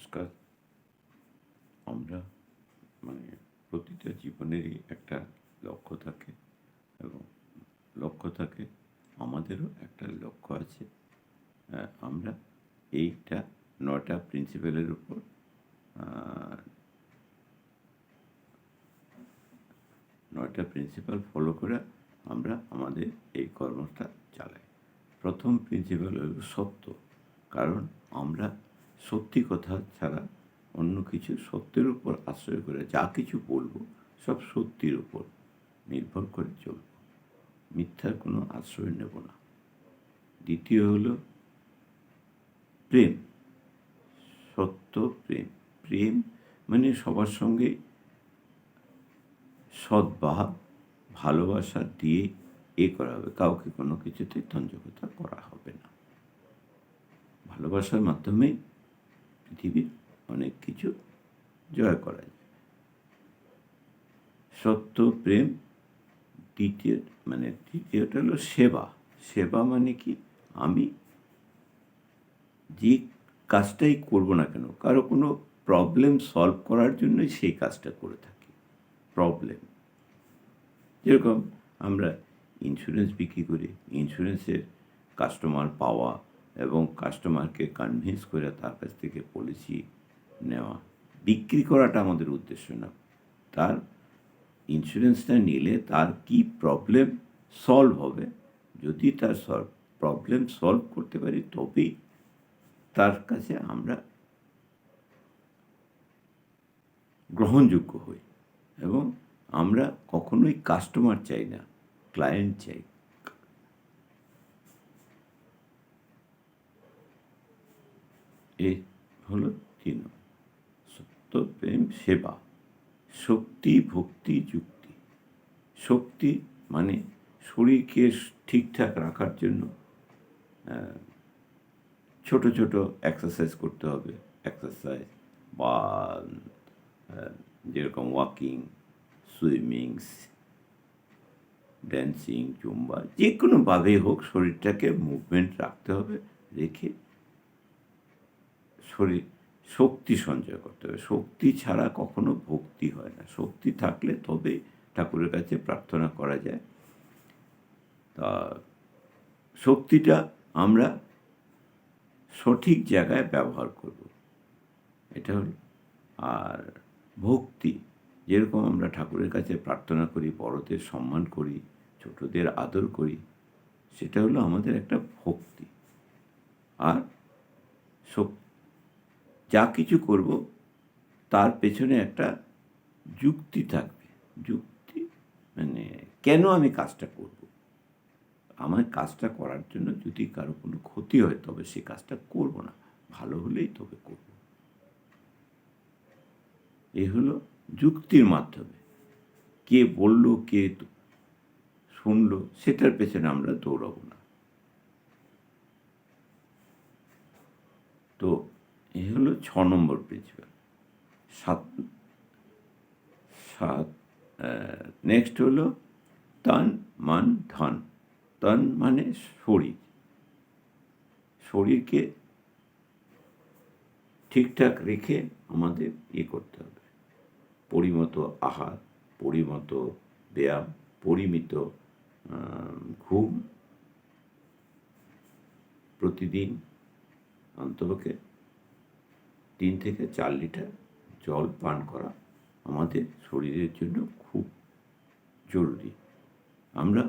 নমস্কার। আমরা প্রতিটা জীবনেরই একটা লক্ষ্য থাকে এবং লক্ষ্য থাকে, আমাদেরও একটা লক্ষ্য আছে। আমরা এইটা ৯টা প্রিন্সিপালের উপর ৯টা প্রিন্সিপাল ফলো করে আমরা আমাদের এই কর্মটা চালাই। প্রথম প্রিন্সিপাল হল সত্য। কারণ আমরা সত্যি কথা ছাড়া অন্য কিছু সত্যের উপর আশ্রয় করে যা কিছু বলবো সব সত্যির উপর নির্ভর করে চলব, মিথ্যার কোনো আশ্রয় নেব না। দ্বিতীয় হলো প্রেম। সত্য প্রেম। প্রেম মানে সবার সঙ্গে সদ্ভাব ভালোবাসা দিয়ে করা হবে, কাউকে কোনো কিছুতে তঞ্জকতা করা হবে না। ভালোবাসার মাধ্যমে পৃথিবীর অনেক কিছু জয় করা যায়। সত্য প্রেম। তৃতীয়টা হলো সেবা। সেবা মানে কি, আমি যে কাজটাই করব না কেন, কারো কোনো প্রবলেম সলভ করার জন্যই সেই কাজটা করে থাকি। প্রবলেম, যেরকম আমরা ইন্স্যুরেন্স বিক্রি করি, ইন্স্যুরেন্সের কাস্টমার পাওয়া এবং কাস্টমারকে কনভিন্স করে তার কাছ থেকে পলিসি নেওয়া। বিক্রি করাটা আমাদের উদ্দেশ্য না। তার ইন্স্যুরেন্সটা নিলে তার কি প্রবলেম সলভ হবে, যদি তার প্রবলেম সলভ করতে পারি তবেই তার কাছে আমরা গ্রহণযোগ্য হই। এবং আমরা কখনোই কাস্টমার চাই না, ক্লায়েন্ট চাই। এই হলো ৩। সত্য প্রেম সেবা। শক্তি ভক্তি যুক্তি। শক্তি মানে শরীরকে ঠিকঠাক রাখার জন্য ছোট ছোট এক্সারসাইজ করতে হবে। এক্সারসাইজ বা যেরকম ওয়াকিং, সুইমিং, ড্যান্সিং, জুম্বা, যে কোনোভাবেই হোক শরীরটাকে মুভমেন্ট রাখতে হবে। রেখে শরীর শক্তি সঞ্চয় করতে হবে। শক্তি ছাড়া কখনো ভক্তি হয় না। শক্তি থাকলে তবে ঠাকুরের কাছে প্রার্থনা করা যায়। তা শক্তিটা আমরা সঠিক জায়গায় ব্যবহার করব, এটা হল। আর ভক্তি, যেরকম আমরা ঠাকুরের কাছে প্রার্থনা করি, বড়দের সম্মান করি, ছোটদের আদর করি, সেটা হলো আমাদের একটা ভক্তি। আর যা কিছু করব তার পেছনে একটা যুক্তি থাকবে। যুক্তি মানে কেন আমি কাজটা করব। আমার কাজটা করার জন্য যদি কারো কোনো ক্ষতি হয় তবে সে কাজটা করব না, ভালো হলেই তবে করব। এ হলো যুক্তির মাধ্যমে। কে বলল, কে শুনলো, সেটার পেছনে আমরা দৌড়াবো না। তো এই হলো ৬ নম্বর প্রিন্সিপাল। নেক্সট হলো তন মান ধন। তন মানে শরীর। শরীরকে ঠিকঠাক রেখে আমাদের করতে হবে। পরিমতো আহার, পরিমতো ব্যায়াম, পরিমিত ঘুম, প্রতিদিন অন্তপক্ষে ৩ থেকে ৪ লিটার জল পান করা আমাদের শরীরের জন্য খুব জরুরি। আমরা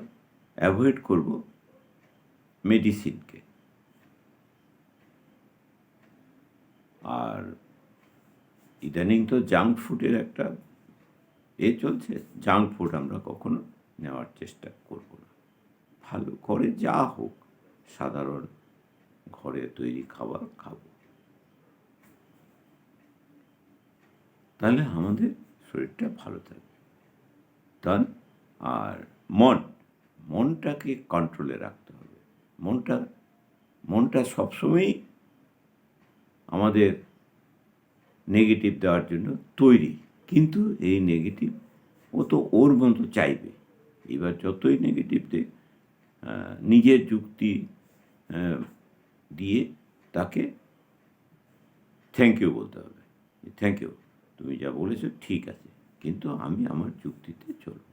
অ্যাভয়েড করব মেডিসিনকে। আর ইদানিং তো জাঙ্ক ফুডের একটা চলছে। জাঙ্ক ফুড আমরা কখনো নেওয়ার চেষ্টা করব না। ভালো করে যা হোক সাধারণ ঘরে তৈরি খাবার খাবো, তাহলে আমাদের শরীরটা ভালো থাকবে। তন আর মনটাকে কন্ট্রোলে রাখতে হবে। মনটা সবসময়ই আমাদের নেগেটিভ দেওয়ার জন্য তৈরি, কিন্তু এই নেগেটিভ ও তো ওর মতো চাইবে। এবার যতই নেগেটিভ দেখ, নিজের যুক্তি দিয়ে তাকে থ্যাংক ইউ বলতে হবে, থ্যাংক ইউ, তুমি যা বলেছো ঠিক আছে, কিন্তু আমি আমার যুক্তিতে চলব।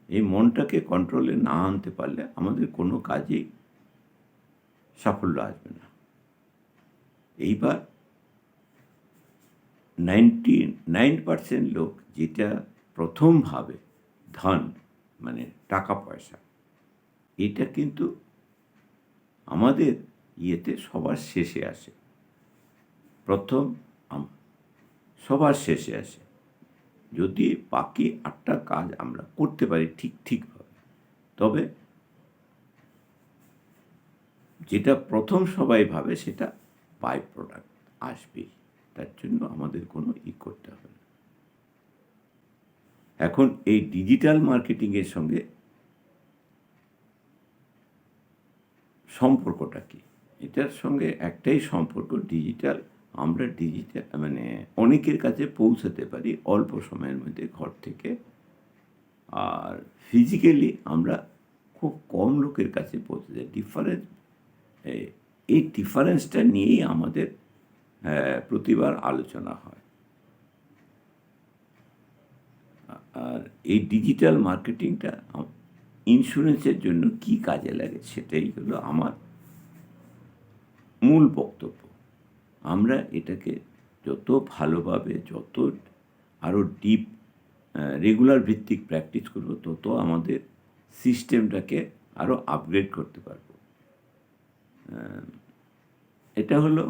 এই মনটাকে কন্ট্রোলে না আনতে পারলে আমাদের কোনো কাজেই সাফল্য আসবে না। এইবার 99% লোক যেটা প্রথম ভাবে, ধন মানে টাকা পয়সা, এটা কিন্তু আমাদের ইয়েতে সবার শেষে আসে। প্রথম সবার শেষে আসে। যদি বাকি 8টা কাজ আমরা করতে পারি ঠিকভাবে, তবে যেটা প্রথম সবাই ভাবে সেটা বাই প্রোডাক্ট আসবেই। তার জন্য আমাদের কোনো করতে হবে না। এখন এই ডিজিটাল মার্কেটিংয়ের সঙ্গে সম্পর্কটা কী? এটার সঙ্গে একটাই সম্পর্ক, আমরা ডিজিটাল মানে অনেকের কাছে পৌঁছাতে পারি অল্প সময়ের মধ্যে ঘর থেকে। আর ফিজিক্যালি আমরা খুব কম লোকের কাছে পৌঁছে যাই। এই ডিফারেন্সটা নিয়েই আমাদের প্রতিবার আলোচনা হয়। আর এই ডিজিটাল মার্কেটিংটা ইন্স্যুরেন্সের জন্য কি কাজে লাগে সেটাই হলো আমার মূল বক্তব্য। আমরা এটাকে যত ভালোভাবে, যত আরও ডিপ রেগুলার ভিত্তিক প্র্যাকটিস করব, তত আমাদের সিস্টেমটাকে আরও আপগ্রেড করতে পারব। এটা হলো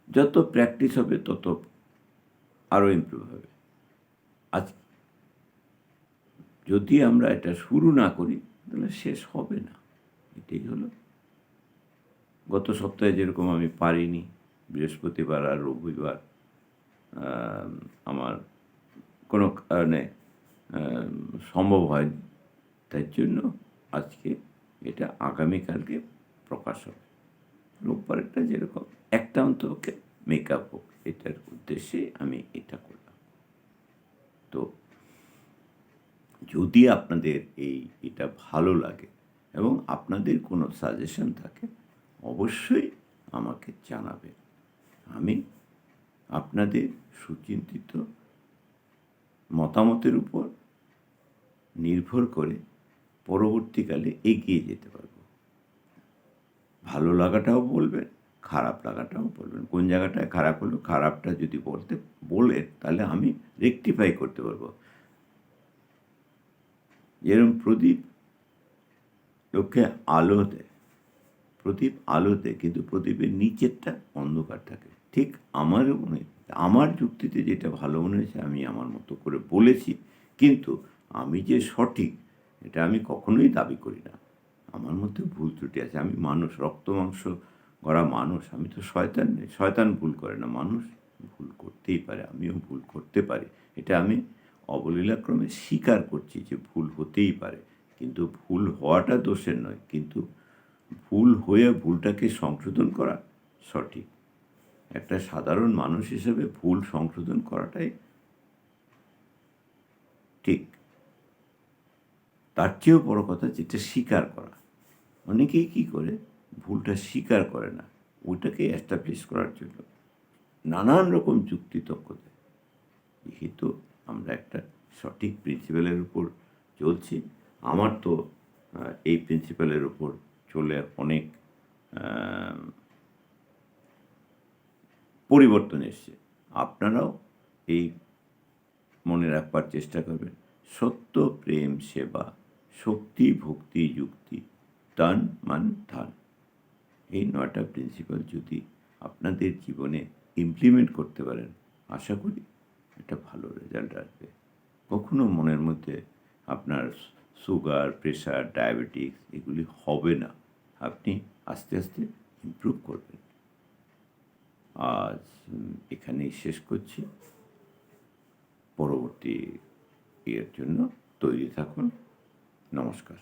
যত প্র্যাকটিস হবে তত আরও ইমপ্রুভ হবে। আজ যদি আমরা এটা শুরু না করি তাহলে শেষ হবে না। এটাই হলো। গত সপ্তাহে যেরকম আমি পারিনি, বৃহস্পতিবার আর রবিবার আমার কোনো কারণে সম্ভব হয়নি, তাই জন্য আজকে এটা আগামীকালকে প্রকাশ হবে। রোববারটা যেরকম একটা অন্তকে মেকআপ হোক, এটার উদ্দেশ্যে আমি এটা করলাম। তো যদি আপনাদের এটা ভালো লাগে এবং আপনাদের কোনো সাজেশন থাকে, অবশ্যই আমাকে জানাবেন। আমি আপনাদের সুচিন্তিত মতামতের উপর নির্ভর করে পরবর্তীকালে এগিয়ে যেতে পারব। ভালো লাগাটাও বলবেন, খারাপ লাগাটাও বলবেন। কোন জায়গাটায় খারাপ হলো, খারাপটা যদি বলেন তাহলে আমি রেকটিফাই করতে পারবো। যেরকম প্রদীপ লোককে আলো দেয়, প্রদীপ আলো দেয়, কিন্তু প্রদীপের নিচেরটা অন্ধকার থাকে। ঠিক আমার যুক্তিতে যেটা ভালো মনে হয়েছে আমি আমার মতো করে বলেছি, কিন্তু আমি যে সঠিক এটা আমি কখনোই দাবি করি না। আমার মধ্যে ভুল ত্রুটি আছে। আমি মানুষ, রক্ত মাংস গড়া মানুষ। আমি তো শয়তান নেই। শয়তান ভুল করে না, মানুষ ভুল করতেই পারে, আমিও ভুল করতে পারি। এটা আমি অবলীলাক্রমে স্বীকার করছি যে ভুল হতেই পারে, কিন্তু ভুল হওয়াটা দোষের নয়, কিন্তু ভুল হয়ে ভুলটাকে সংশোধন করা সঠিক। একটা সাধারণ মানুষ হিসেবে ভুল সংশোধন করাটাই ঠিক। তার চেয়েও বড় কথা যেটা স্বীকার করা। অনেকেই কী করে, ভুলটা স্বীকার করে না, ওইটাকে এস্টাবলিশ করার জন্য নানান রকম যুক্তিতর্ক দেয়। যেহেতু আমরা একটা সঠিক প্রিন্সিপালের উপর চলছি, আমার তো এই প্রিন্সিপালের উপর চলে অনেক পরিবর্তন এসছে। আপনারাও এই মনে রাখবার চেষ্টা করবেন, সত্য, প্রেম, সেবা, শক্তি, ভক্তি, যুক্তি, তন, মন, ধন, এই 9টা প্রিন্সিপাল যদি আপনাদের জীবনে ইমপ্লিমেন্ট করতে পারেন, আশা করি একটা ভালো রেজাল্ট আসবে। কখনো মনের মধ্যে আপনার সুগার, প্রেশার, ডায়াবেটিস এগুলি হবে না। আপনি আস্তে আস্তে ইমপ্রুভ করবেন। আজ এখানেই শেষ করছি। পরবর্তী এর জন্য তৈরি থাকুন। নমস্কার।